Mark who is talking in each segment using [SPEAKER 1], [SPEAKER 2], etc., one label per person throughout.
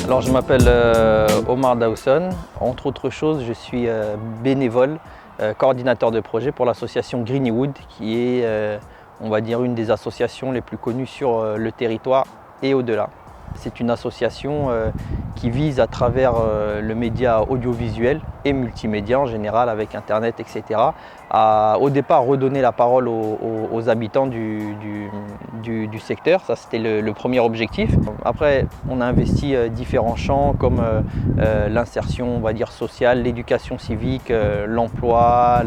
[SPEAKER 1] Alors je m'appelle Omar Dawson. Entre autres choses, je suis bénévole, coordinateur de projet pour l'association Greenywood, qui est, on va dire, une des associations les plus connues sur le territoire et au-delà. C'est une association qui vise à travers le média audiovisuel et multimédia en général avec Internet, etc. à au départ redonner la parole aux habitants du secteur. Ça c'était le premier objectif. Après on a investi différents champs comme l'insertion, on va dire, sociale, l'éducation civique, l'emploi,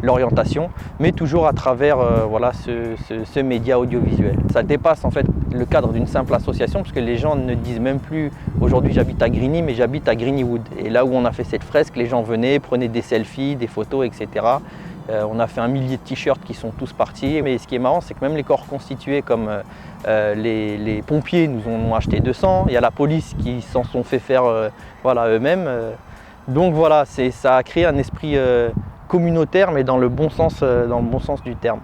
[SPEAKER 1] l'orientation, mais toujours à travers voilà, ce média audiovisuel. Ça dépasse en fait le cadre d'une simple association parce que les gens ne disent même plus aujourd'hui j'habite à Greeny mais j'habite à Greenywood. Et là où on a fait cette fresque, les gens venaient, prenaient des selfies, des photos, etc. On a fait 1 millier de t-shirts qui sont tous partis. Mais ce qui est marrant, c'est que même les corps constitués comme les pompiers nous en ont acheté 200. Il y a la police qui s'en sont fait faire voilà, eux-mêmes. Donc voilà, ça a créé un esprit communautaire mais dans le bon sens du terme.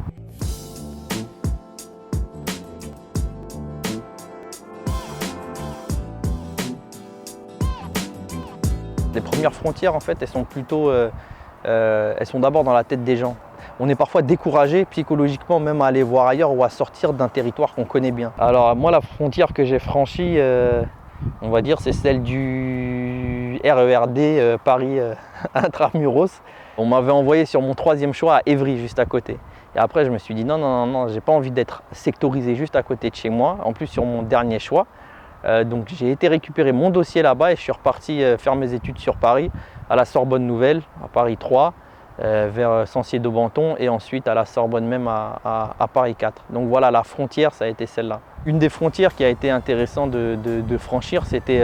[SPEAKER 1] Les premières frontières, en fait, elles sont plutôt, elles sont d'abord dans la tête des gens. On est parfois découragé psychologiquement même à aller voir ailleurs ou à sortir d'un territoire qu'on connaît bien. Alors moi, la frontière que j'ai franchie, on va dire, c'est celle du RERD Paris Intramuros. On m'avait envoyé sur mon 3e choix à Évry, juste à côté. Et après, je me suis dit non, j'ai pas envie d'être sectorisé juste à côté de chez moi, en plus sur mon dernier choix. Donc j'ai été récupérer mon dossier là-bas et je suis reparti faire mes études sur Paris, à la Sorbonne Nouvelle, à Paris 3, vers Censier-d'Aubenton et ensuite à la Sorbonne même à Paris 4. Donc voilà, la frontière, ça a été celle-là. Une des frontières qui a été intéressant de franchir, c'était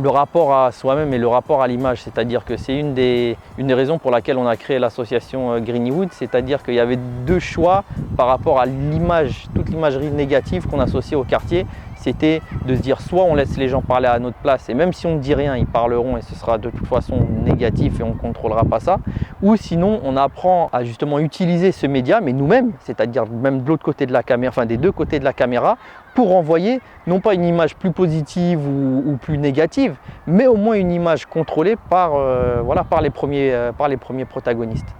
[SPEAKER 1] le rapport à soi-même et le rapport à l'image. C'est-à-dire que c'est une des raisons pour laquelle on a créé l'association Greenywood, c'est-à-dire qu'il y avait 2 choix par rapport à l'image, toute l'imagerie négative qu'on associait au quartier. C'était de se dire soit on laisse les gens parler à notre place et même si on ne dit rien, ils parleront et ce sera de toute façon négatif et on ne contrôlera pas ça. Ou sinon on apprend à justement utiliser ce média, mais nous-mêmes, c'est-à-dire même de l'autre côté de la caméra, enfin des 2 côtés de la caméra, pour envoyer non pas une image plus positive ou plus négative, mais au moins une image contrôlée par, voilà, par les premiers protagonistes.